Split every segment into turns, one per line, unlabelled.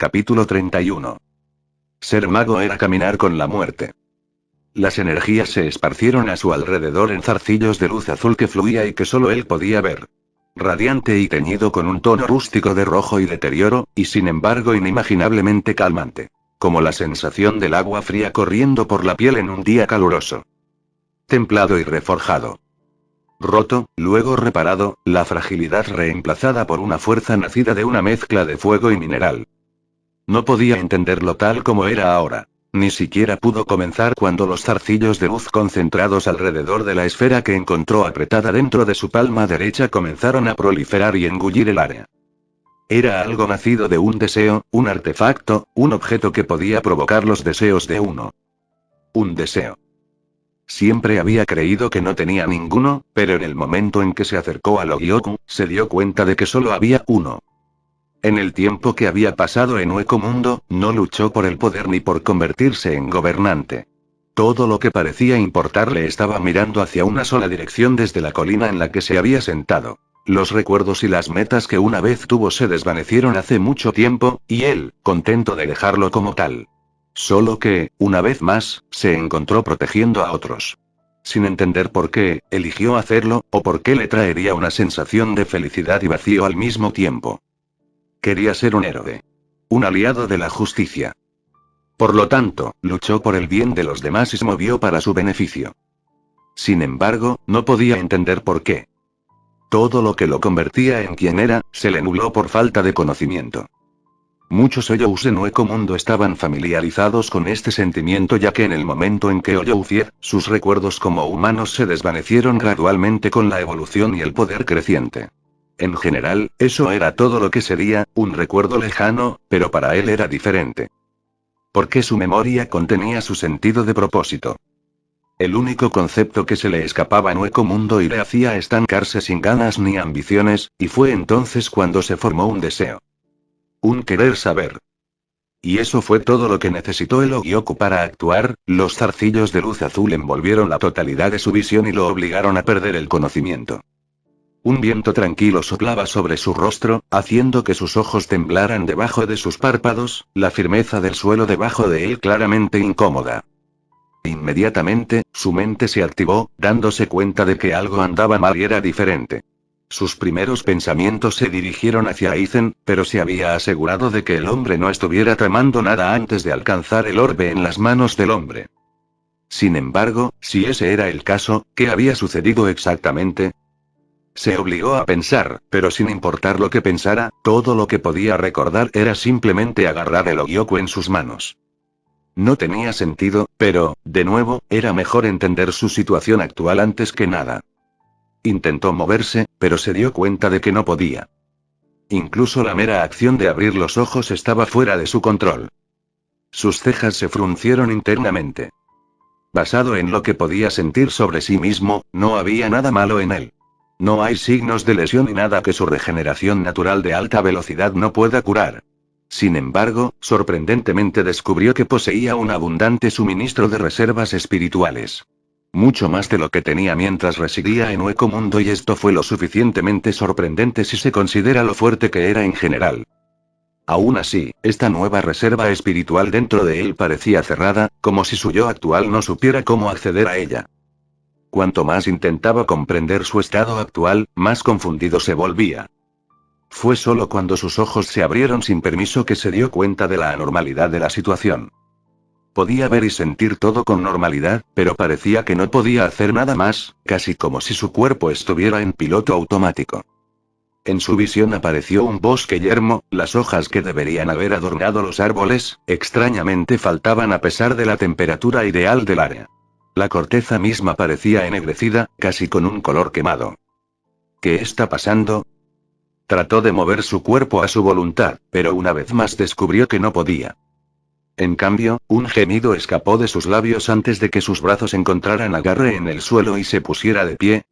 Capítulo 31. Ser mago era caminar con la muerte. Las energías se esparcieron a su alrededor en zarcillos de luz azul que fluía y que solo él podía ver. Radiante y teñido con un tono rústico de rojo y deterioro, y sin embargo inimaginablemente calmante. Como la sensación del agua fría corriendo por la piel en un día caluroso. Templado y reforjado. Roto, luego reparado, la fragilidad reemplazada por una fuerza nacida de una mezcla de fuego y mineral. No podía entenderlo tal como era ahora. Ni siquiera pudo comenzar cuando los zarcillos de luz concentrados alrededor de la esfera que encontró apretada dentro de su palma derecha comenzaron a proliferar y engullir el área. Era algo nacido de un deseo, un artefacto, un objeto que podía provocar los deseos de uno. Un deseo. Siempre había creído que no tenía ninguno, pero en el momento en que se acercó a Logioku, se dio cuenta de que solo había uno. En el tiempo que había pasado en Hueco Mundo, no luchó por el poder ni por convertirse en gobernante. Todo lo que parecía importarle estaba mirando hacia una sola dirección desde la colina en la que se había sentado. Los recuerdos y las metas que una vez tuvo se desvanecieron hace mucho tiempo, y él, contento de dejarlo como tal. Solo que, una vez más, se encontró protegiendo a otros. Sin entender por qué, eligió hacerlo, o por qué le traería una sensación de felicidad y vacío al mismo tiempo. Quería ser un héroe. Un aliado de la justicia. Por lo tanto, luchó por el bien de los demás y se movió para su beneficio. Sin embargo, no podía entender por qué. Todo lo que lo convertía en quien era, se le nubló por falta de conocimiento. Muchos Oyous en Hueco Mundo estaban familiarizados con este sentimiento ya que en el momento en que Oyou fue, sus recuerdos como humanos se desvanecieron gradualmente con la evolución y el poder creciente. En general, eso era todo lo que sería, un recuerdo lejano, pero para él era diferente. Porque su memoria contenía su sentido de propósito. El único concepto que se le escapaba en Hueco Mundo y le hacía estancarse sin ganas ni ambiciones, y fue entonces cuando se formó un deseo. Un querer saber. Y eso fue todo lo que necesitó el Ogyoku para actuar. Los zarcillos de luz azul envolvieron la totalidad de su visión y lo obligaron a perder el conocimiento. Un viento tranquilo soplaba sobre su rostro, haciendo que sus ojos temblaran debajo de sus párpados, la firmeza del suelo debajo de él claramente incómoda. Inmediatamente, su mente se activó, dándose cuenta de que algo andaba mal y era diferente. Sus primeros pensamientos se dirigieron hacia Aizen, pero se había asegurado de que el hombre no estuviera tramando nada antes de alcanzar el orbe en las manos del hombre. Sin embargo, si ese era el caso, ¿qué había sucedido exactamente? Se obligó a pensar, pero sin importar lo que pensara, todo lo que podía recordar era simplemente agarrar el Ogyoku en sus manos. No tenía sentido, pero, de nuevo, era mejor entender su situación actual antes que nada. Intentó moverse, pero se dio cuenta de que no podía. Incluso la mera acción de abrir los ojos estaba fuera de su control. Sus cejas se fruncieron internamente. Basado en lo que podía sentir sobre sí mismo, no había nada malo en él. No hay signos de lesión y nada que su regeneración natural de alta velocidad no pueda curar. Sin embargo, sorprendentemente descubrió que poseía un abundante suministro de reservas espirituales. Mucho más de lo que tenía mientras residía en Hueco Mundo, y esto fue lo suficientemente sorprendente si se considera lo fuerte que era en general. Aún así, esta nueva reserva espiritual dentro de él parecía cerrada, como si su yo actual no supiera cómo acceder a ella. Cuanto más intentaba comprender su estado actual, más confundido se volvía. Fue solo cuando sus ojos se abrieron sin permiso que se dio cuenta de la anormalidad de la situación. Podía ver y sentir todo con normalidad, pero parecía que no podía hacer nada más, casi como si su cuerpo estuviera en piloto automático. En su visión apareció un bosque yermo, las hojas que deberían haber adornado los árboles, extrañamente faltaban a pesar de la temperatura ideal del área. La corteza misma parecía ennegrecida, casi con un color quemado. ¿Qué está pasando? Trató de mover su cuerpo a su voluntad, pero una vez más descubrió que no podía. En cambio, un gemido escapó de sus labios antes de que sus brazos encontraran agarre en el suelo y se pusiera de pie.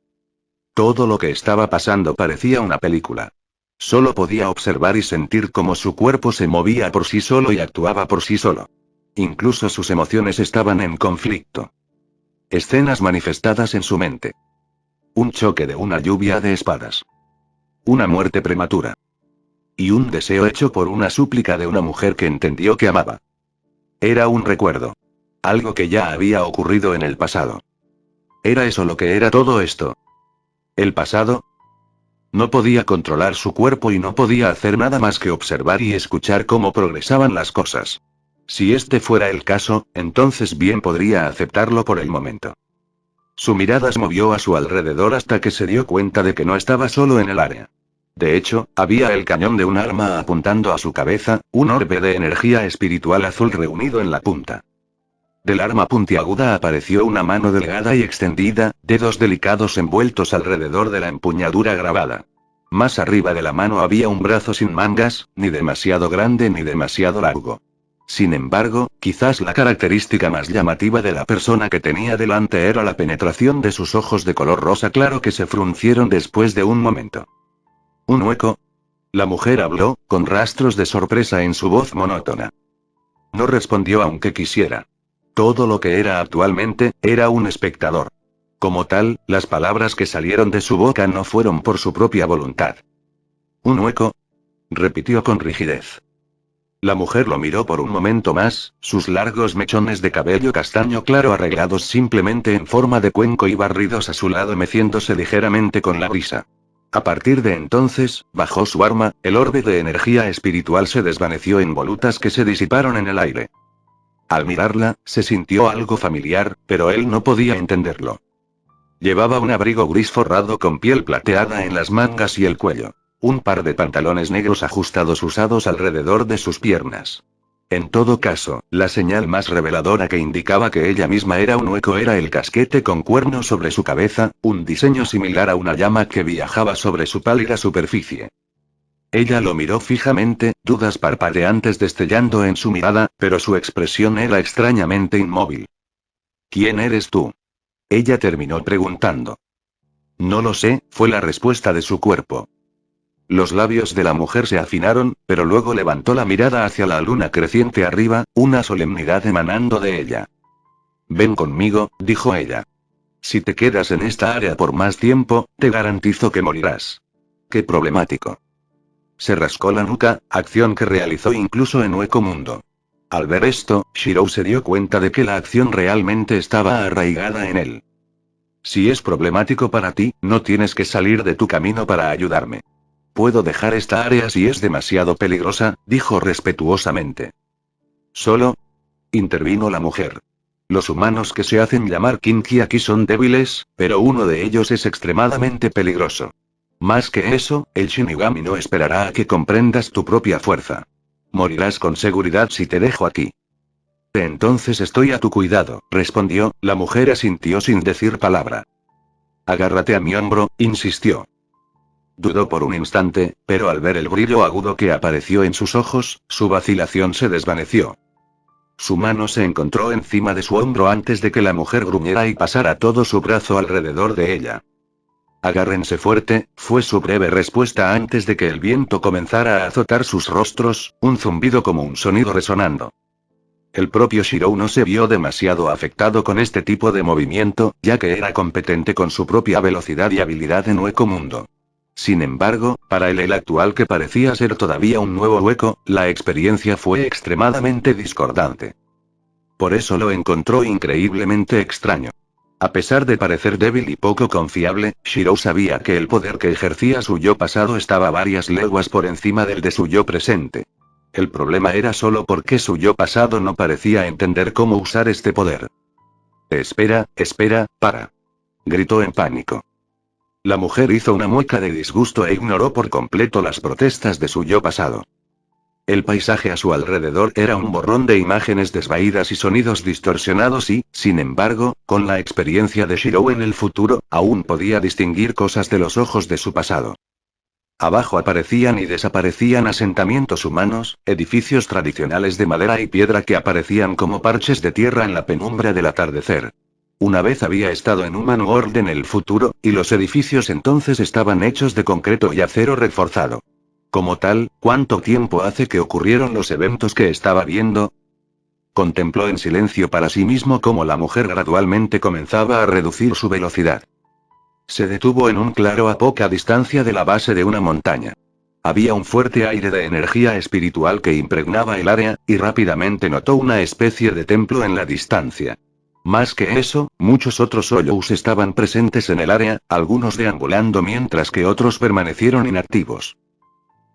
Todo lo que estaba pasando parecía una película. Solo podía observar y sentir cómo su cuerpo se movía por sí solo y actuaba por sí solo. Incluso sus emociones estaban en conflicto. Escenas manifestadas en su mente. Un choque de una lluvia de espadas. Una muerte prematura. y un deseo hecho por una súplica de una mujer que entendió que amaba. Era un recuerdo. Algo que ya había ocurrido en el pasado. ¿Era eso lo que era todo esto? ¿El pasado? No podía controlar su cuerpo y no podía hacer nada más que observar y escuchar cómo progresaban las cosas. Si este fuera el caso, entonces bien podría aceptarlo por el momento. Su mirada se movió a su alrededor hasta que se dio cuenta de que no estaba solo en el área. De hecho, había el cañón de un arma apuntando a su cabeza, un orbe de energía espiritual azul reunido en la punta. Del arma puntiaguda apareció una mano delgada y extendida, dedos delicados envueltos alrededor de la empuñadura grabada. Más arriba de la mano había un brazo sin mangas, ni demasiado grande ni demasiado largo. Sin embargo, quizás la característica más llamativa de la persona que tenía delante era la penetración de sus ojos de color rosa claro que se fruncieron después de un momento. ¿Un hueco? La mujer habló, con rastros de sorpresa en su voz monótona. No respondió aunque quisiera. Todo lo que era actualmente, era un espectador. Como tal, las palabras que salieron de su boca no fueron por su propia voluntad. ¿Un hueco? Repitió con rigidez. La mujer lo miró por un momento más, sus largos mechones de cabello castaño claro arreglados simplemente en forma de cuenco y barridos a su lado meciéndose ligeramente con la brisa. A partir de entonces, bajó su arma, el orbe de energía espiritual se desvaneció en volutas que se disiparon en el aire. Al mirarla, se sintió algo familiar, pero él no podía entenderlo. Llevaba un abrigo gris forrado con piel plateada en las mangas y el cuello. Un par de pantalones negros ajustados usados alrededor de sus piernas. En todo caso, la señal más reveladora que indicaba que ella misma era un hueco era el casquete con cuernos sobre su cabeza, un diseño similar a una llama que viajaba sobre su pálida superficie. Ella lo miró fijamente, dudas parpadeantes destellando en su mirada, pero su expresión era extrañamente inmóvil. ¿Quién eres tú? Ella terminó preguntando. No lo sé, fue la respuesta de su cuerpo. Los labios de la mujer se afinaron, pero luego levantó la mirada hacia la luna creciente arriba, una solemnidad emanando de ella. Ven conmigo, dijo ella. Si te quedas en esta área por más tiempo, te garantizo que morirás. Qué problemático. Se rascó la nuca, acción que realizó incluso en Hueco Mundo. Al ver esto, Shirou se dio cuenta de que la acción realmente estaba arraigada en él. Si es problemático para ti, no tienes que salir de tu camino para ayudarme. Puedo dejar esta área si es demasiado peligrosa, dijo respetuosamente. Solo, intervino la mujer. Los humanos que se hacen llamar Kinki aquí son débiles, pero uno de ellos es extremadamente peligroso. Más que eso, el Shinigami no esperará a que comprendas tu propia fuerza. Morirás con seguridad si te dejo aquí. Entonces estoy a tu cuidado, respondió, la mujer asintió sin decir palabra. Agárrate a mi hombro, insistió. Dudó por un instante, pero al ver el brillo agudo que apareció en sus ojos, su vacilación se desvaneció. Su mano se encontró encima de su hombro antes de que la mujer gruñera y pasara todo su brazo alrededor de ella. Agárrense fuerte, fue su breve respuesta antes de que el viento comenzara a azotar sus rostros, un zumbido como un sonido resonando. El propio Shirou no se vio demasiado afectado con este tipo de movimiento, ya que era competente con su propia velocidad y habilidad en Hueco Mundo. Sin embargo, para el actual que parecía ser todavía un nuevo hueco, la experiencia fue extremadamente discordante. Por eso lo encontró increíblemente extraño. A pesar de parecer débil y poco confiable, Shirou sabía que el poder que ejercía su yo pasado estaba varias leguas por encima del de su yo presente. El problema era solo porque su yo pasado no parecía entender cómo usar este poder. Espera, para. Gritó en pánico. La mujer hizo una mueca de disgusto e ignoró por completo las protestas de su yo pasado. El paisaje a su alrededor era un borrón de imágenes desvaídas y sonidos distorsionados y, sin embargo, con la experiencia de Shirou en el futuro, aún podía distinguir cosas de los ojos de su pasado. Abajo aparecían y desaparecían asentamientos humanos, edificios tradicionales de madera y piedra que aparecían como parches de tierra en la penumbra del atardecer. Una vez había estado en Human World en el futuro, y los edificios entonces estaban hechos de concreto y acero reforzado. Como tal, ¿cuánto tiempo hace que ocurrieron los eventos que estaba viendo? Contempló en silencio para sí mismo cómo la mujer gradualmente comenzaba a reducir su velocidad. Se detuvo en un claro a poca distancia de la base de una montaña. Había un fuerte aire de energía espiritual que impregnaba el área, y rápidamente notó una especie de templo en la distancia. Más que eso, muchos otros Hoyous estaban presentes en el área, algunos deambulando mientras que otros permanecieron inactivos.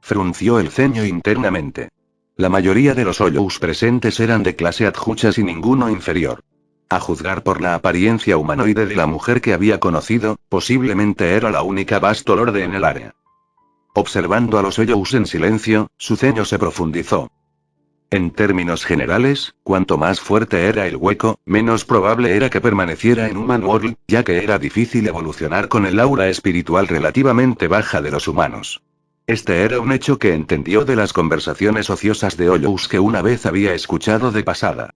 Frunció el ceño internamente. La mayoría de los Hoyous presentes eran de clase adjuchas y ninguno inferior. A juzgar por la apariencia humanoide de la mujer que había conocido, posiblemente era la única Bastolorde en el área. Observando a los Hoyous en silencio, su ceño se profundizó. En términos generales, cuanto más fuerte era el hueco, menos probable era que permaneciera en Human World, ya que era difícil evolucionar con el aura espiritual relativamente baja de los humanos. Este era un hecho que entendió de las conversaciones ociosas de Hoyous que una vez había escuchado de pasada.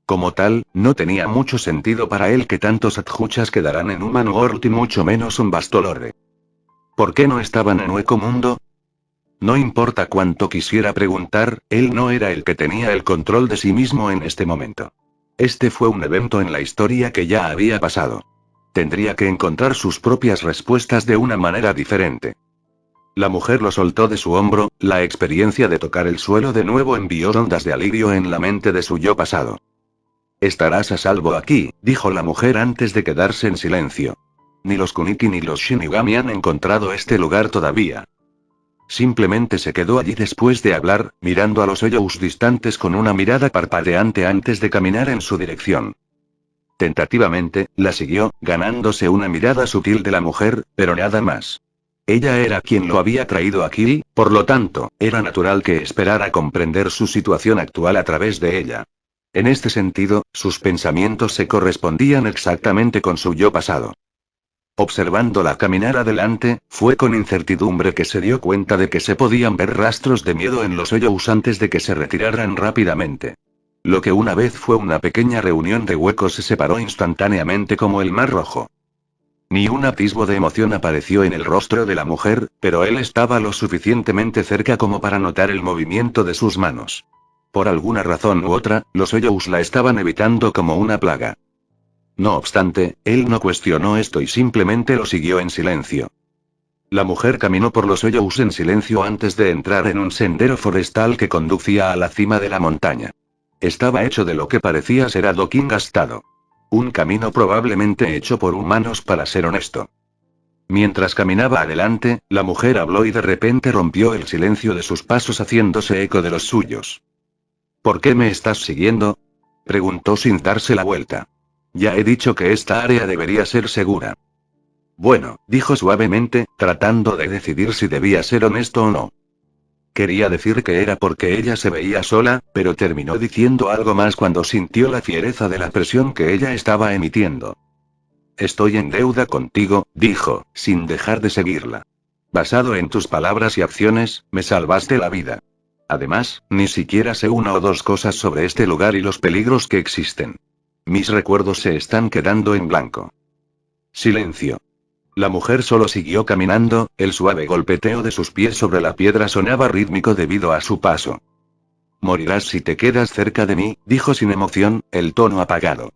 Como tal, no tenía mucho sentido para él que tantos adjuchas quedaran en Human World y mucho menos un Bastolorde. ¿Por qué no estaban en Hueco Mundo? No importa cuánto quisiera preguntar, él no era el que tenía el control de sí mismo en este momento. Este fue un evento en la historia que ya había pasado. Tendría que encontrar sus propias respuestas de una manera diferente. La mujer lo soltó de su hombro, la experiencia de tocar el suelo de nuevo envió ondas de alivio en la mente de su yo pasado. Estarás a salvo aquí, dijo la mujer antes de quedarse en silencio. Ni los Kuniki ni los Shinigami han encontrado este lugar todavía. Simplemente se quedó allí después de hablar, mirando a los Hoyous distantes con una mirada parpadeante antes de caminar en su dirección. Tentativamente, la siguió, ganándose una mirada sutil de la mujer, pero nada más. Ella era quien lo había traído aquí, por lo tanto, era natural que esperara comprender su situación actual a través de ella. En este sentido, sus pensamientos se correspondían exactamente con su yo pasado. Observándola caminar adelante, fue con incertidumbre que se dio cuenta de que se podían ver rastros de miedo en los Hoyous antes de que se retiraran rápidamente. Lo que una vez fue una pequeña reunión de huecos se separó instantáneamente como el mar rojo. Ni un atisbo de emoción apareció en el rostro de la mujer, pero él estaba lo suficientemente cerca como para notar el movimiento de sus manos. Por alguna razón u otra, los Hoyous la estaban evitando como una plaga. No obstante, él no cuestionó esto y simplemente lo siguió en silencio. La mujer caminó por los Hoyous en silencio antes de entrar en un sendero forestal que conducía a la cima de la montaña. Estaba hecho de lo que parecía ser adoquín gastado. Un camino probablemente hecho por humanos, para ser honesto. Mientras caminaba adelante, la mujer habló y de repente rompió el silencio de sus pasos haciéndose eco de los suyos. ¿Por qué me estás siguiendo?, preguntó sin darse la vuelta. Ya he dicho que esta área debería ser segura. Bueno, dijo suavemente, tratando de decidir si debía ser honesto o no. Quería decir que era porque ella se veía sola, pero terminó diciendo algo más cuando sintió la fiereza de la presión que ella estaba emitiendo. Estoy en deuda contigo, dijo, sin dejar de seguirla. Basado en tus palabras y acciones, me salvaste la vida. Además, ni siquiera sé una o dos cosas sobre este lugar y los peligros que existen. Mis recuerdos se están quedando en blanco. Silencio. La mujer solo siguió caminando, el suave golpeteo de sus pies sobre la piedra sonaba rítmico debido a su paso. Morirás si te quedas cerca de mí, dijo sin emoción, el tono apagado.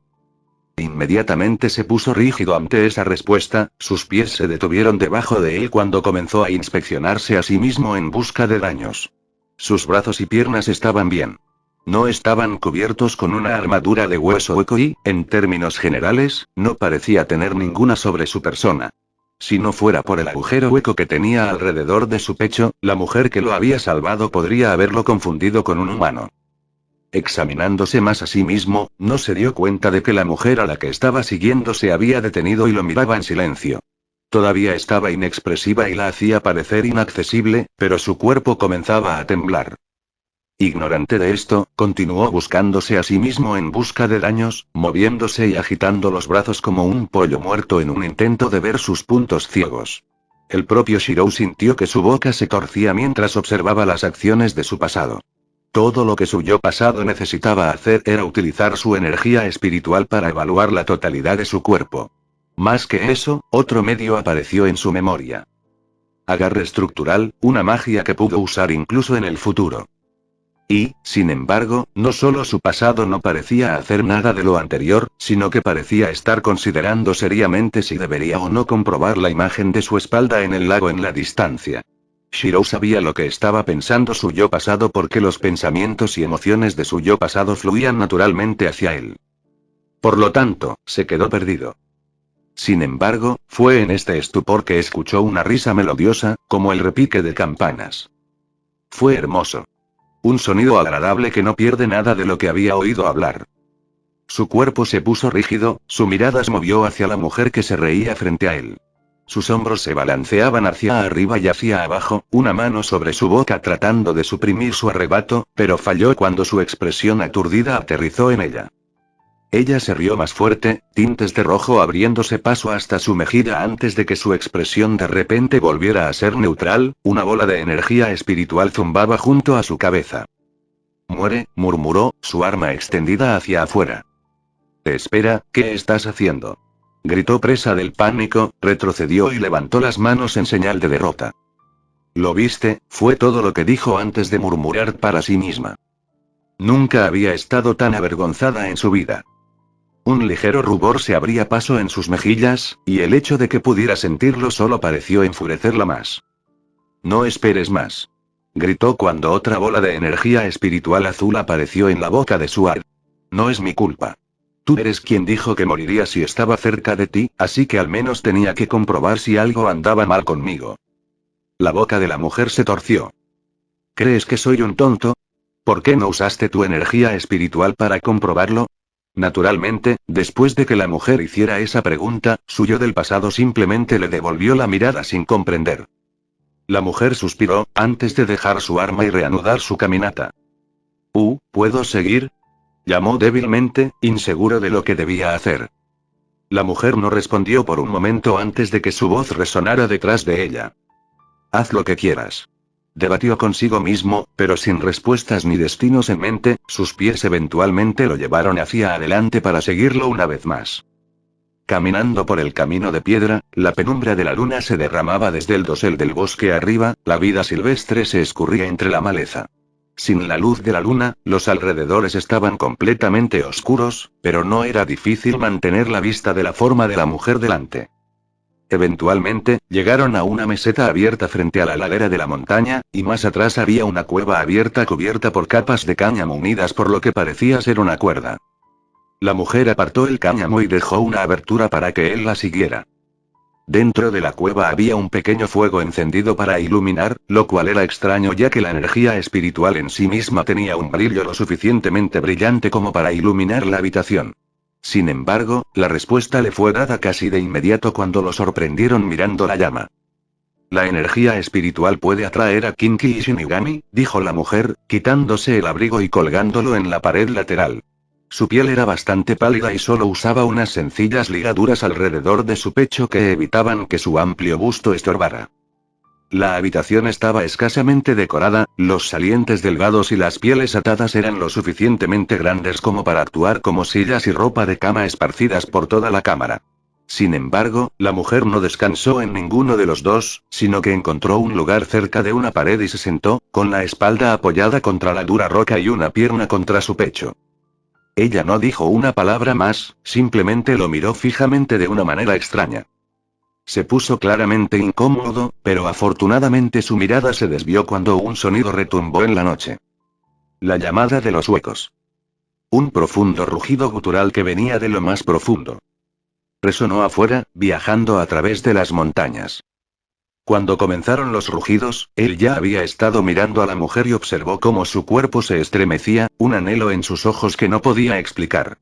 Inmediatamente se puso rígido ante esa respuesta, sus pies se detuvieron debajo de él cuando comenzó a inspeccionarse a sí mismo en busca de daños. Sus brazos y piernas estaban bien. No estaban cubiertos con una armadura de hueso hueco y, en términos generales, no parecía tener ninguna sobre su persona. Si no fuera por el agujero hueco que tenía alrededor de su pecho, la mujer que lo había salvado podría haberlo confundido con un humano. Examinándose más a sí mismo, no se dio cuenta de que la mujer a la que estaba siguiendo se había detenido y lo miraba en silencio. Todavía estaba inexpresiva y la hacía parecer inaccesible, pero su cuerpo comenzaba a temblar. Ignorante de esto, continuó buscándose a sí mismo en busca de daños, moviéndose y agitando los brazos como un pollo muerto en un intento de ver sus puntos ciegos. El propio Shirou sintió que su boca se torcía mientras observaba las acciones de su pasado. Todo lo que su yo pasado necesitaba hacer era utilizar su energía espiritual para evaluar la totalidad de su cuerpo. Más que eso, otro medio apareció en su memoria. Agarre estructural, una magia que pudo usar incluso en el futuro. Y, sin embargo, no solo su pasado no parecía hacer nada de lo anterior, sino que parecía estar considerando seriamente si debería o no comprobar la imagen de su espalda en el lago en la distancia. Shirou sabía lo que estaba pensando su yo pasado porque los pensamientos y emociones de su yo pasado fluían naturalmente hacia él. Por lo tanto, se quedó perdido. Sin embargo, fue en este estupor que escuchó una risa melodiosa, como el repique de campanas. Fue hermoso. Un sonido agradable que no pierde nada de lo que había oído hablar. Su cuerpo se puso rígido, su mirada se movió hacia la mujer que se reía frente a él. Sus hombros se balanceaban hacia arriba y hacia abajo, una mano sobre su boca tratando de suprimir su arrebato, pero falló cuando su expresión aturdida aterrizó en ella. Ella se rió más fuerte, tintes de rojo abriéndose paso hasta su mejilla antes de que su expresión de repente volviera a ser neutral, una bola de energía espiritual zumbaba junto a su cabeza. Muere, murmuró, su arma extendida hacia afuera. Espera, ¿qué estás haciendo? Gritó presa del pánico, retrocedió y levantó las manos en señal de derrota. ¿Lo viste? Fue todo lo que dijo antes de murmurar para sí misma. Nunca había estado tan avergonzada en su vida. Un ligero rubor se abría paso en sus mejillas, y el hecho de que pudiera sentirlo solo pareció enfurecerla más. No esperes más. Gritó cuando otra bola de energía espiritual azul apareció en la boca de Suar. No es mi culpa. Tú eres quien dijo que moriría si estaba cerca de ti, así que al menos tenía que comprobar si algo andaba mal conmigo. La boca de la mujer se torció. ¿Crees que soy un tonto? ¿Por qué no usaste tu energía espiritual para comprobarlo? Naturalmente, después de que la mujer hiciera esa pregunta, su yo del pasado simplemente le devolvió la mirada sin comprender. La mujer suspiró, antes de dejar su arma y reanudar su caminata. ¿Puedo seguir? Llamó débilmente, inseguro de lo que debía hacer. La mujer no respondió por un momento antes de que su voz resonara detrás de ella. Haz lo que quieras. Debatió consigo mismo, pero sin respuestas ni destinos en mente, sus pies eventualmente lo llevaron hacia adelante para seguirlo una vez más. Caminando por el camino de piedra, la penumbra de la luna se derramaba desde el dosel del bosque arriba, la vida silvestre se escurría entre la maleza. Sin la luz de la luna, los alrededores estaban completamente oscuros, pero no era difícil mantener la vista de la forma de la mujer delante. Eventualmente, llegaron a una meseta abierta frente a la ladera de la montaña, y más atrás había una cueva abierta cubierta por capas de cáñamo unidas por lo que parecía ser una cuerda. La mujer apartó el cáñamo y dejó una abertura para que él la siguiera. Dentro de la cueva había un pequeño fuego encendido para iluminar, lo cual era extraño ya que la energía espiritual en sí misma tenía un brillo lo suficientemente brillante como para iluminar la habitación. Sin embargo, la respuesta le fue dada casi de inmediato cuando lo sorprendieron mirando la llama. La energía espiritual puede atraer a Kinki y Shinigami, dijo la mujer, quitándose el abrigo y colgándolo en la pared lateral. Su piel era bastante pálida y solo usaba unas sencillas ligaduras alrededor de su pecho que evitaban que su amplio busto estorbara. La habitación estaba escasamente decorada, los salientes delgados y las pieles atadas eran lo suficientemente grandes como para actuar como sillas y ropa de cama esparcidas por toda la cámara. Sin embargo, la mujer no descansó en ninguno de los dos, sino que encontró un lugar cerca de una pared y se sentó, con la espalda apoyada contra la dura roca y una pierna contra su pecho. Ella no dijo una palabra más, simplemente lo miró fijamente de una manera extraña. Se puso claramente incómodo, pero afortunadamente su mirada se desvió cuando un sonido retumbó en la noche. La llamada de los huecos. Un profundo rugido gutural que venía de lo más profundo. Resonó afuera, viajando a través de las montañas. Cuando comenzaron los rugidos, él ya había estado mirando a la mujer y observó cómo su cuerpo se estremecía, un anhelo en sus ojos que no podía explicar.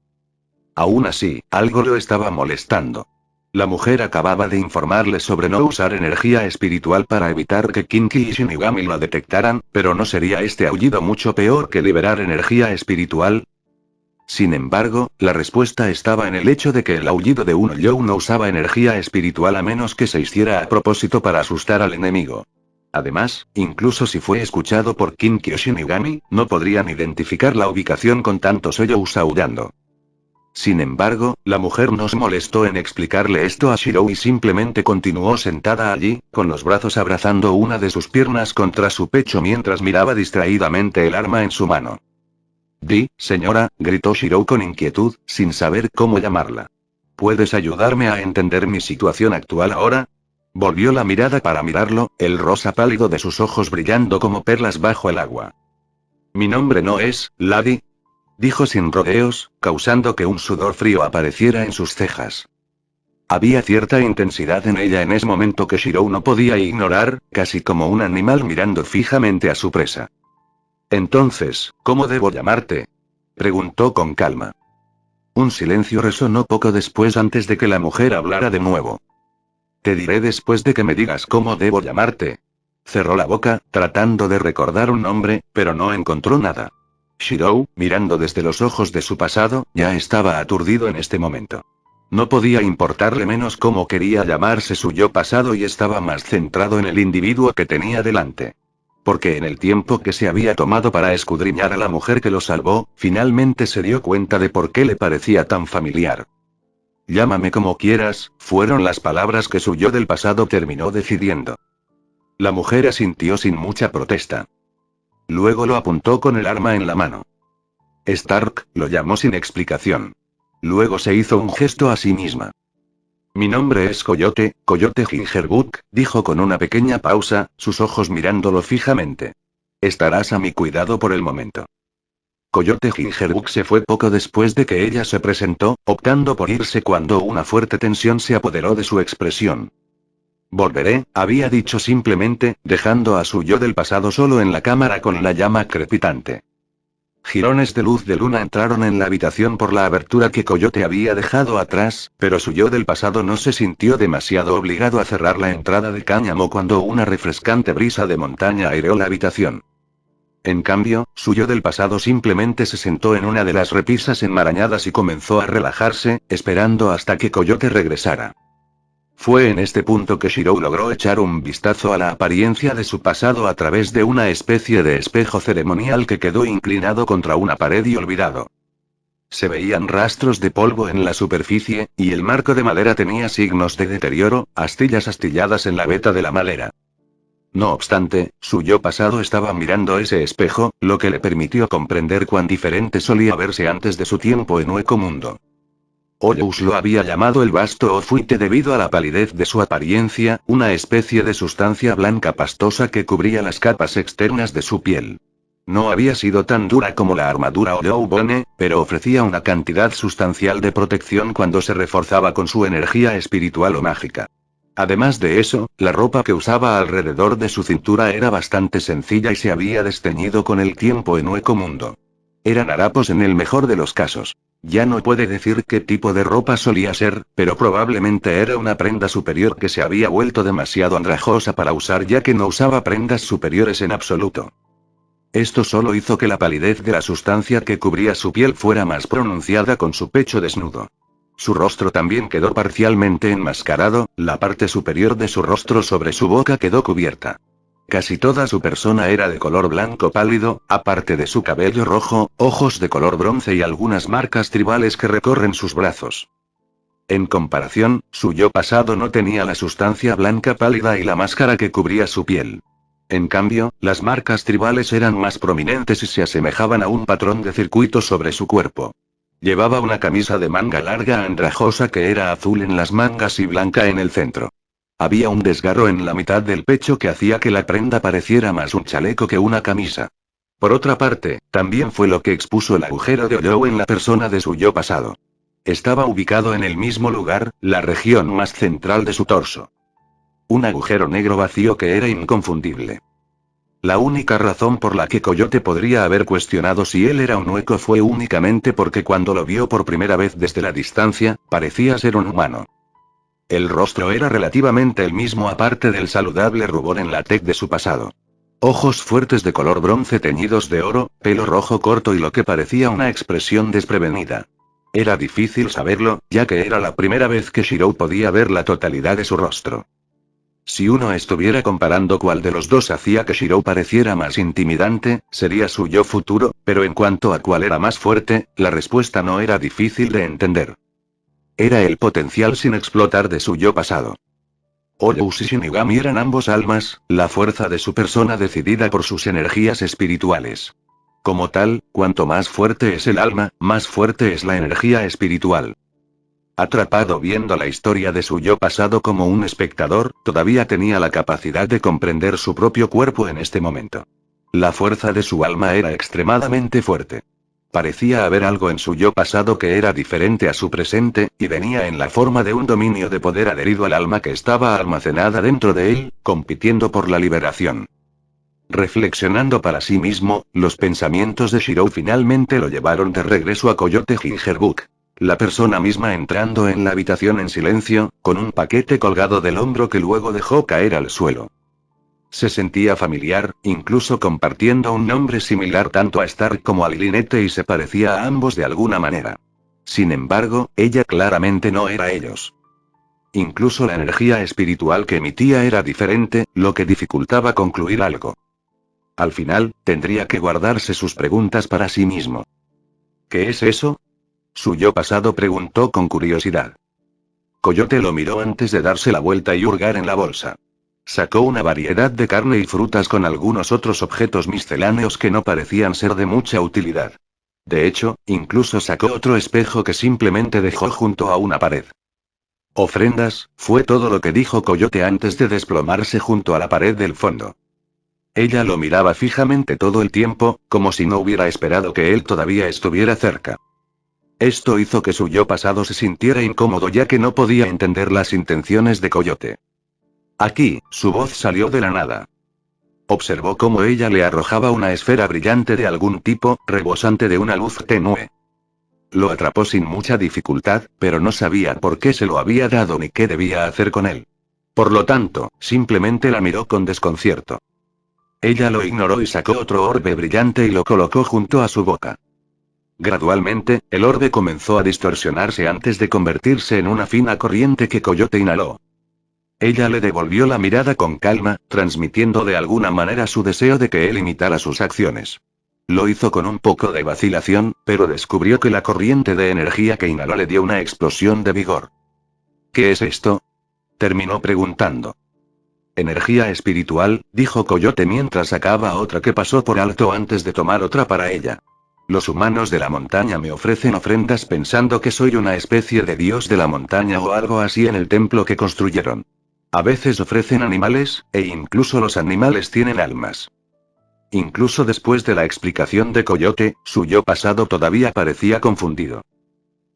Aún así, algo lo estaba molestando. La mujer acababa de informarle sobre no usar energía espiritual para evitar que Kinki y Shinigami la detectaran, pero ¿no sería este aullido mucho peor que liberar energía espiritual? Sin embargo, la respuesta estaba en el hecho de que el aullido de un You no usaba energía espiritual a menos que se hiciera a propósito para asustar al enemigo. Además, incluso si fue escuchado por Kinki o Shinigami, no podrían identificar la ubicación con tantos Yous aullando. Sin embargo, la mujer no se molestó en explicarle esto a Shirou y simplemente continuó sentada allí, con los brazos abrazando una de sus piernas contra su pecho mientras miraba distraídamente el arma en su mano. Señora, gritó Shirou con inquietud, sin saber cómo llamarla. ¿Puedes ayudarme a entender mi situación actual ahora? Volvió la mirada para mirarlo, el rosa pálido de sus ojos brillando como perlas bajo el agua. Mi nombre no es, Lady, dijo sin rodeos, causando que un sudor frío apareciera en sus cejas. Había cierta intensidad en ella en ese momento que Shirou no podía ignorar, casi como un animal mirando fijamente a su presa. Entonces, ¿cómo debo llamarte? Preguntó con calma. Un silencio resonó poco después antes de que la mujer hablara de nuevo. Te diré después de que me digas cómo debo llamarte. Cerró la boca, tratando de recordar un nombre, pero no encontró nada. Shirou, mirando desde los ojos de su pasado, ya estaba aturdido en este momento. No podía importarle menos cómo quería llamarse su yo pasado y estaba más centrado en el individuo que tenía delante. Porque en el tiempo que se había tomado para escudriñar a la mujer que lo salvó, finalmente se dio cuenta de por qué le parecía tan familiar. Llámame como quieras, fueron las palabras que su yo del pasado terminó decidiendo. La mujer asintió sin mucha protesta. Luego lo apuntó con el arma en la mano. Stark lo llamó sin explicación. Luego se hizo un gesto a sí misma. Mi nombre es Coyote, Coyote Gingerbook, dijo con una pequeña pausa, sus ojos mirándolo fijamente. Estarás a mi cuidado por el momento. Coyote Gingerbook se fue poco después de que ella se presentó, optando por irse cuando una fuerte tensión se apoderó de su expresión. Volveré, había dicho simplemente, dejando a su yo del pasado solo en la cámara con la llama crepitante. Jirones de luz de luna entraron en la habitación por la abertura que Coyote había dejado atrás, pero su yo del pasado no se sintió demasiado obligado a cerrar la entrada de cáñamo cuando una refrescante brisa de montaña aireó la habitación. En cambio, su yo del pasado simplemente se sentó en una de las repisas enmarañadas y comenzó a relajarse, esperando hasta que Coyote regresara. Fue en este punto que Shirou logró echar un vistazo a la apariencia de su pasado a través de una especie de espejo ceremonial que quedó inclinado contra una pared y olvidado. Se veían rastros de polvo en la superficie, y el marco de madera tenía signos de deterioro, astillas astilladas en la veta de la madera. No obstante, su yo pasado estaba mirando ese espejo, lo que le permitió comprender cuán diferente solía verse antes de su tiempo en Hueco Mundo. Hoyos lo había llamado el vasto Ofuite debido a la palidez de su apariencia, una especie de sustancia blanca pastosa que cubría las capas externas de su piel. No había sido tan dura como la armadura Oyoubone, pero ofrecía una cantidad sustancial de protección cuando se reforzaba con su energía espiritual o mágica. Además de eso, la ropa que usaba alrededor de su cintura era bastante sencilla y se había desteñido con el tiempo en Hueco Mundo. Eran harapos en el mejor de los casos. Ya no puede decir qué tipo de ropa solía ser, pero probablemente era una prenda superior que se había vuelto demasiado andrajosa para usar ya que no usaba prendas superiores en absoluto. Esto solo hizo que la palidez de la sustancia que cubría su piel fuera más pronunciada con su pecho desnudo. Su rostro también quedó parcialmente enmascarado, la parte superior de su rostro sobre su boca quedó cubierta. Casi toda su persona era de color blanco pálido, aparte de su cabello rojo, ojos de color bronce y algunas marcas tribales que recorren sus brazos. En comparación, su yo pasado no tenía la sustancia blanca pálida y la máscara que cubría su piel. En cambio, las marcas tribales eran más prominentes y se asemejaban a un patrón de circuitos sobre su cuerpo. Llevaba una camisa de manga larga andrajosa que era azul en las mangas y blanca en el centro. Había un desgarro en la mitad del pecho que hacía que la prenda pareciera más un chaleco que una camisa. Por otra parte, también fue lo que expuso el agujero de Oyo en la persona de su yo pasado. Estaba ubicado en el mismo lugar, la región más central de su torso. Un agujero negro vacío que era inconfundible. La única razón por la que Coyote podría haber cuestionado si él era un hueco fue únicamente porque cuando lo vio por primera vez desde la distancia, parecía ser un humano. El rostro era relativamente el mismo aparte del saludable rubor en la tez de su pasado. Ojos fuertes de color bronce teñidos de oro, pelo rojo corto y lo que parecía una expresión desprevenida. Era difícil saberlo, ya que era la primera vez que Shirou podía ver la totalidad de su rostro. Si uno estuviera comparando cuál de los dos hacía que Shirou pareciera más intimidante, sería su yo futuro, pero en cuanto a cuál era más fuerte, la respuesta no era difícil de entender. Era el potencial sin explotar de su yo pasado. Oyous y Shinigami eran ambos almas, la fuerza de su persona decidida por sus energías espirituales. Como tal, cuanto más fuerte es el alma, más fuerte es la energía espiritual. Atrapado viendo la historia de su yo pasado como un espectador, todavía tenía la capacidad de comprender su propio cuerpo en este momento. La fuerza de su alma era extremadamente fuerte. Parecía haber algo en su yo pasado que era diferente a su presente, y venía en la forma de un dominio de poder adherido al alma que estaba almacenada dentro de él, compitiendo por la liberación. Reflexionando para sí mismo, los pensamientos de Shirou finalmente lo llevaron de regreso a Coyote Gingerbook. La persona misma entrando en la habitación en silencio, con un paquete colgado del hombro que luego dejó caer al suelo. Se sentía familiar, incluso compartiendo un nombre similar tanto a Stark como a Lilinette y se parecía a ambos de alguna manera. Sin embargo, ella claramente no era ellos. Incluso la energía espiritual que emitía era diferente, lo que dificultaba concluir algo. Al final, tendría que guardarse sus preguntas para sí mismo. ¿Qué es eso? Su yo pasado preguntó con curiosidad. Coyote lo miró antes de darse la vuelta y hurgar en la bolsa. Sacó una variedad de carne y frutas con algunos otros objetos misceláneos que no parecían ser de mucha utilidad. De hecho, incluso sacó otro espejo que simplemente dejó junto a una pared. Ofrendas, fue todo lo que dijo Coyote antes de desplomarse junto a la pared del fondo. Ella lo miraba fijamente todo el tiempo, como si no hubiera esperado que él todavía estuviera cerca. Esto hizo que su yo pasado se sintiera incómodo ya que no podía entender las intenciones de Coyote. Aquí, su voz salió de la nada. Observó cómo ella le arrojaba una esfera brillante de algún tipo, rebosante de una luz tenue. Lo atrapó sin mucha dificultad, pero no sabía por qué se lo había dado ni qué debía hacer con él. Por lo tanto, simplemente la miró con desconcierto. Ella lo ignoró y sacó otro orbe brillante y lo colocó junto a su boca. Gradualmente, el orbe comenzó a distorsionarse antes de convertirse en una fina corriente que Coyote inhaló. Ella le devolvió la mirada con calma, transmitiendo de alguna manera su deseo de que él imitara sus acciones. Lo hizo con un poco de vacilación, pero descubrió que la corriente de energía que inhaló le dio una explosión de vigor. ¿Qué es esto? Terminó preguntando. Energía espiritual, dijo Coyote mientras sacaba otra que pasó por alto antes de tomar otra para ella. Los humanos de la montaña me ofrecen ofrendas pensando que soy una especie de dios de la montaña o algo así en el templo que construyeron. A veces ofrecen animales, e incluso los animales tienen almas. Incluso después de la explicación de Coyote, su yo pasado todavía parecía confundido.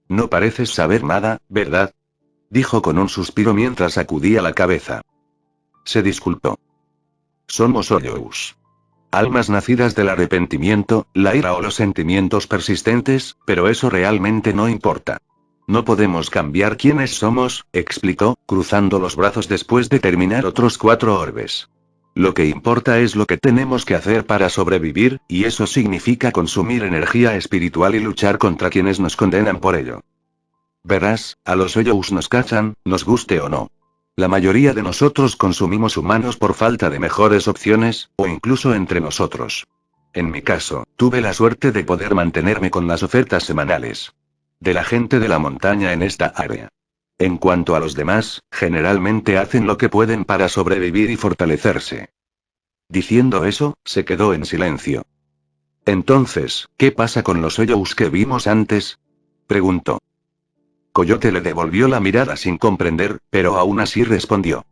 No pareces saber nada, ¿verdad? Dijo con un suspiro mientras sacudía la cabeza. Se disculpó. Somos Hoyous. Almas nacidas del arrepentimiento, la ira o los sentimientos persistentes, pero eso realmente no importa. No podemos cambiar quiénes somos, explicó, cruzando los brazos después de terminar otros 4 orbes. Lo que importa es lo que tenemos que hacer para sobrevivir, y eso significa consumir energía espiritual y luchar contra quienes nos condenan por ello. Verás, a los Hoyous nos cachan, nos guste o no. La mayoría de nosotros consumimos humanos por falta de mejores opciones, o incluso entre nosotros. En mi caso, tuve la suerte de poder mantenerme con las ofertas semanales de la gente de la montaña en esta área. En cuanto a los demás, generalmente hacen lo que pueden para sobrevivir y fortalecerse. Diciendo eso, se quedó en silencio. Entonces, ¿qué pasa con los Hoyous que vimos antes? Preguntó. Coyote le devolvió la mirada sin comprender, pero aún así respondió.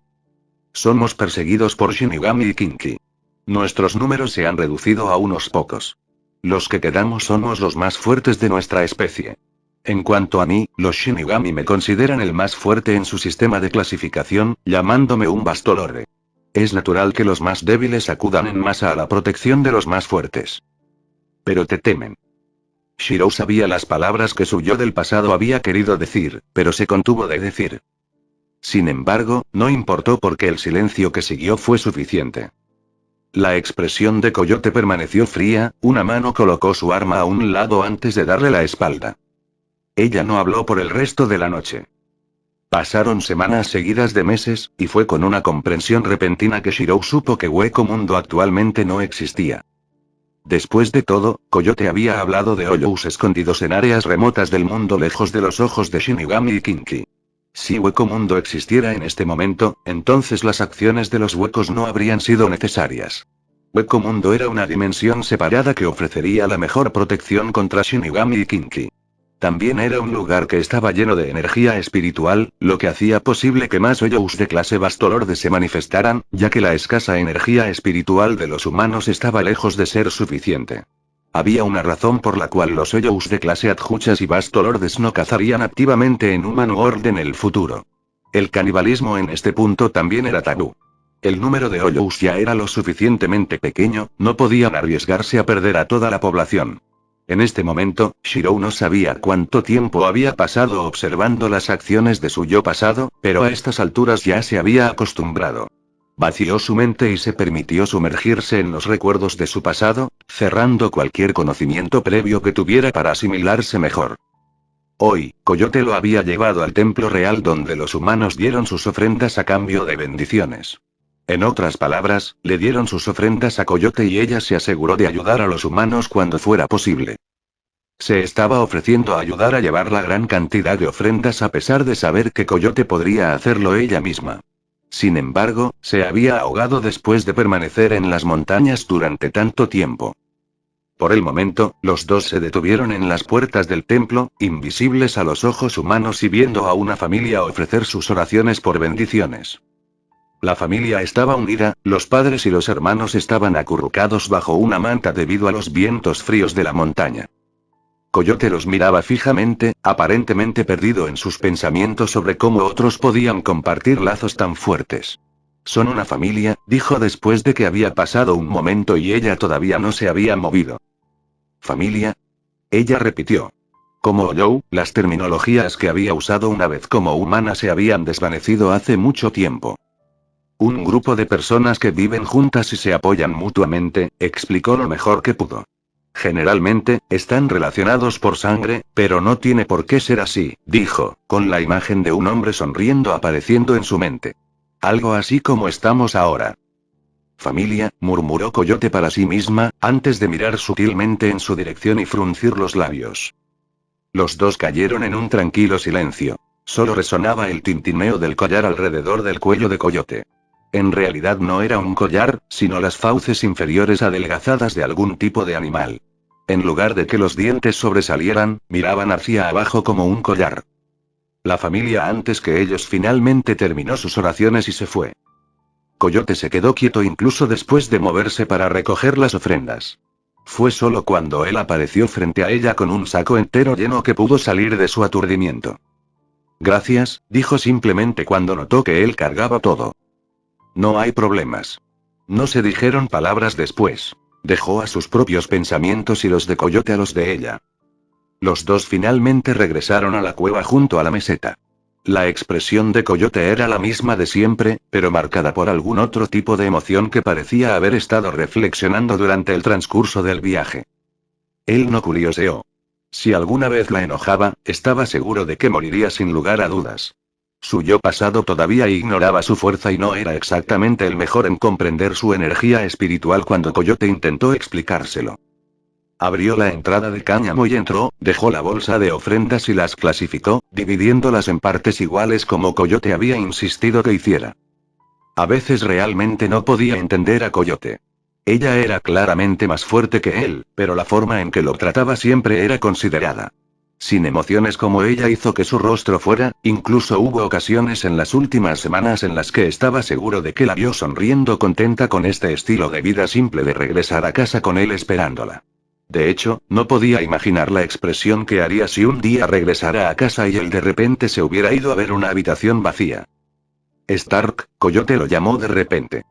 Somos perseguidos por Shinigami y Kinki. Nuestros números se han reducido a unos pocos. Los que quedamos somos los más fuertes de nuestra especie. En cuanto a mí, los Shinigami me consideran el más fuerte en su sistema de clasificación, llamándome un Bastolorre. Es natural que los más débiles acudan en masa a la protección de los más fuertes. Pero te temen. Shirou sabía las palabras que su yo del pasado había querido decir, pero se contuvo de decir. Sin embargo, no importó porque el silencio que siguió fue suficiente. La expresión de Coyote permaneció fría, una mano colocó su arma a un lado antes de darle la espalda. Ella no habló por el resto de la noche. Pasaron semanas seguidas de meses, y fue con una comprensión repentina que Shirou supo que Hueco Mundo actualmente no existía. Después de todo, Coyote había hablado de Hoyous escondidos en áreas remotas del mundo lejos de los ojos de Shinigami y Kinki. Si Hueco Mundo existiera en este momento, entonces las acciones de los huecos no habrían sido necesarias. Hueco Mundo era una dimensión separada que ofrecería la mejor protección contra Shinigami y Kinki. También era un lugar que estaba lleno de energía espiritual, lo que hacía posible que más Hoyous de clase Bastolorde se manifestaran, ya que la escasa energía espiritual de los humanos estaba lejos de ser suficiente. Había una razón por la cual los Hoyous de clase Adjuchas y Bastolordes no cazarían activamente en Humano Horde en el futuro. El canibalismo en este punto también era tabú. El número de Hoyous ya era lo suficientemente pequeño, no podían arriesgarse a perder a toda la población. En este momento, Shirou no sabía cuánto tiempo había pasado observando las acciones de su yo pasado, pero a estas alturas ya se había acostumbrado. Vació su mente y se permitió sumergirse en los recuerdos de su pasado, cerrando cualquier conocimiento previo que tuviera para asimilarse mejor. Hoy, Coyote lo había llevado al templo real donde los humanos dieron sus ofrendas a cambio de bendiciones. En otras palabras, le dieron sus ofrendas a Coyote y ella se aseguró de ayudar a los humanos cuando fuera posible. Se estaba ofreciendo a ayudar a llevar la gran cantidad de ofrendas a pesar de saber que Coyote podría hacerlo ella misma. Sin embargo, se había ahogado después de permanecer en las montañas durante tanto tiempo. Por el momento, los dos se detuvieron en las puertas del templo, invisibles a los ojos humanos y viendo a una familia ofrecer sus oraciones por bendiciones. La familia estaba unida, los padres y los hermanos estaban acurrucados bajo una manta debido a los vientos fríos de la montaña. Coyote los miraba fijamente, aparentemente perdido en sus pensamientos sobre cómo otros podían compartir lazos tan fuertes. Son una familia, dijo después de que había pasado un momento y ella todavía no se había movido. ¿Familia? Ella repitió. Como Oyou, las terminologías que había usado una vez como humana se habían desvanecido hace mucho tiempo. Un grupo de personas que viven juntas y se apoyan mutuamente, explicó lo mejor que pudo. Generalmente, están relacionados por sangre, pero no tiene por qué ser así, dijo, con la imagen de un hombre sonriendo apareciendo en su mente. Algo así como estamos ahora. Familia, murmuró Coyote para sí misma, antes de mirar sutilmente en su dirección y fruncir los labios. Los dos cayeron en un tranquilo silencio. Solo resonaba el tintineo del collar alrededor del cuello de Coyote. En realidad no era un collar, sino las fauces inferiores adelgazadas de algún tipo de animal. En lugar de que los dientes sobresalieran, miraban hacia abajo como un collar. La familia antes que ellos finalmente terminó sus oraciones y se fue. Coyote se quedó quieto incluso después de moverse para recoger las ofrendas. Fue solo cuando él apareció frente a ella con un saco entero lleno que pudo salir de su aturdimiento. Gracias, dijo simplemente cuando notó que él cargaba todo. No hay problemas. No se dijeron palabras después. Dejó a sus propios pensamientos y los de Coyote a los de ella. Los dos finalmente regresaron a la cueva junto a la meseta. La expresión de Coyote era la misma de siempre, pero marcada por algún otro tipo de emoción que parecía haber estado reflexionando durante el transcurso del viaje. Él no curioseó. Si alguna vez la enojaba, estaba seguro de que moriría sin lugar a dudas. Su yo pasado todavía ignoraba su fuerza y no era exactamente el mejor en comprender su energía espiritual cuando Coyote intentó explicárselo. Abrió la entrada de cáñamo y entró, dejó la bolsa de ofrendas y las clasificó, dividiéndolas en partes iguales como Coyote había insistido que hiciera. A veces realmente no podía entender a Coyote. Ella era claramente más fuerte que él, pero la forma en que lo trataba siempre era considerada. Sin emociones como ella hizo que su rostro fuera, incluso hubo ocasiones en las últimas semanas en las que estaba seguro de que la vio sonriendo contenta con este estilo de vida simple de regresar a casa con él esperándola. De hecho, no podía imaginar la expresión que haría si un día regresara a casa y él de repente se hubiera ido a ver una habitación vacía. Stark, Coyote lo llamó de repente.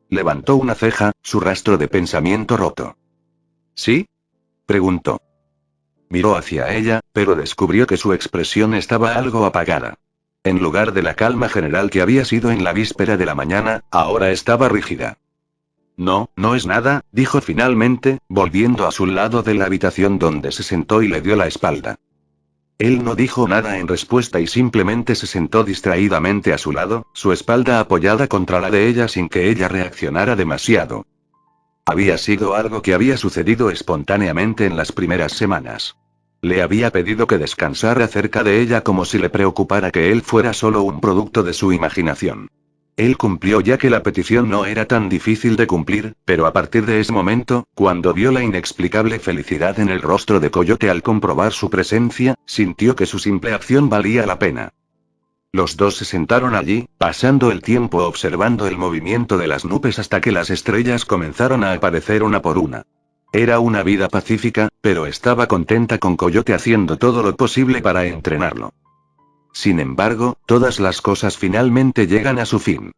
Levantó una ceja, su rastro de pensamiento roto. ¿Sí? Preguntó. Miró hacia ella, pero descubrió que su expresión estaba algo apagada. En lugar de la calma general que había sido en la víspera de la mañana, ahora estaba rígida. No, no es nada, dijo finalmente, volviendo a su lado de la habitación donde se sentó y le dio la espalda. Él no dijo nada en respuesta y simplemente se sentó distraídamente a su lado, su espalda apoyada contra la de ella sin que ella reaccionara demasiado. Había sido algo que había sucedido espontáneamente en las primeras semanas. Le había pedido que descansara cerca de ella como si le preocupara que él fuera solo un producto de su imaginación. Él cumplió ya que la petición no era tan difícil de cumplir, pero a partir de ese momento, cuando vio la inexplicable felicidad en el rostro de Coyote al comprobar su presencia, sintió que su simple acción valía la pena. Los dos se sentaron allí, pasando el tiempo observando el movimiento de las nubes hasta que las estrellas comenzaron a aparecer una por una. Era una vida pacífica, pero estaba contenta con Coyote haciendo todo lo posible para entrenarlo. Sin embargo, todas las cosas finalmente llegan a su fin.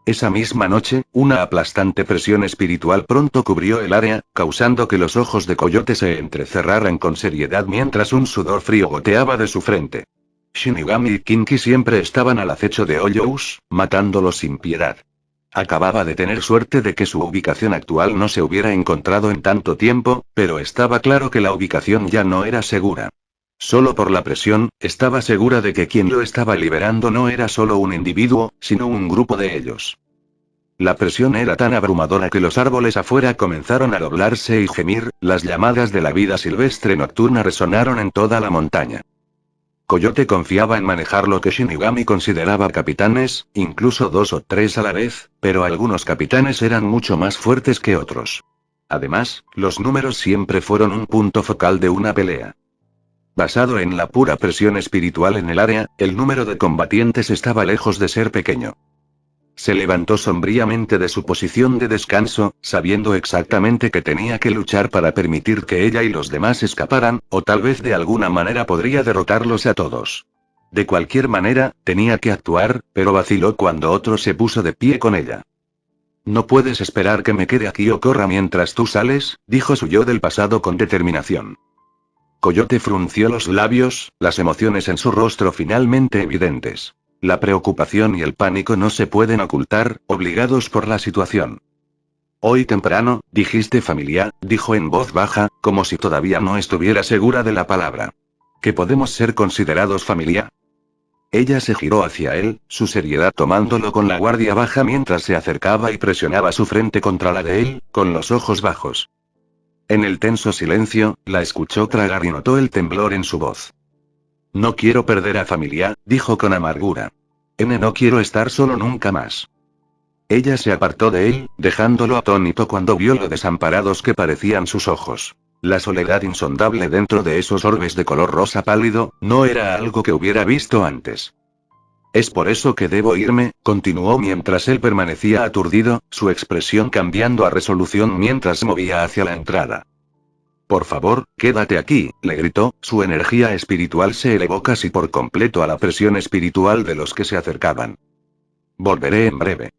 Esa misma noche, una aplastante presión espiritual pronto cubrió el área, causando que los ojos de Coyote se entrecerraran con seriedad mientras un sudor frío goteaba de su frente. Shinigami y Kinky siempre estaban al acecho de Hoyous, matándolo sin piedad. Acababa de tener suerte de que su ubicación actual no se hubiera encontrado en tanto tiempo, pero estaba claro que la ubicación ya no era segura. Solo por la presión, estaba segura de que quien lo estaba liberando no era solo un individuo, sino un grupo de ellos. La presión era tan abrumadora que los árboles afuera comenzaron a doblarse y gemir, las llamadas de la vida silvestre nocturna resonaron en toda la montaña. Coyote confiaba en manejar lo que Shinigami consideraba capitanes, incluso 2 o 3 a la vez, pero algunos capitanes eran mucho más fuertes que otros. Además, los números siempre fueron un punto focal de una pelea. Basado en la pura presión espiritual en el área, el número de combatientes estaba lejos de ser pequeño. Se levantó sombríamente de su posición de descanso, sabiendo exactamente que tenía que luchar para permitir que ella y los demás escaparan, o tal vez de alguna manera podría derrotarlos a todos. De cualquier manera, tenía que actuar, pero vaciló cuando otro se puso de pie con ella. No puedes esperar que me quede aquí o corra mientras tú sales, dijo su yo del pasado con determinación. Coyote frunció los labios, las emociones en su rostro finalmente evidentes. La preocupación y el pánico no se pueden ocultar, obligados por la situación. Hoy temprano, dijiste familia, dijo en voz baja, como si todavía no estuviera segura de la palabra. ¿Que podemos ser considerados familia? Ella se giró hacia él, su seriedad tomándolo con la guardia baja mientras se acercaba y presionaba su frente contra la de él, con los ojos bajos. En el tenso silencio, la escuchó tragar y notó el temblor en su voz. No quiero perder a familia, dijo con amargura. No quiero estar solo nunca más. Ella se apartó de él, dejándolo atónito cuando vio lo desamparados que parecían sus ojos. La soledad insondable dentro de esos orbes de color rosa pálido, no era algo que hubiera visto antes. Es por eso que debo irme, continuó mientras él permanecía aturdido, su expresión cambiando a resolución mientras se movía hacia la entrada. Por favor, quédate aquí, le gritó, su energía espiritual se elevó casi por completo a la presión espiritual de los que se acercaban. Volveré en breve.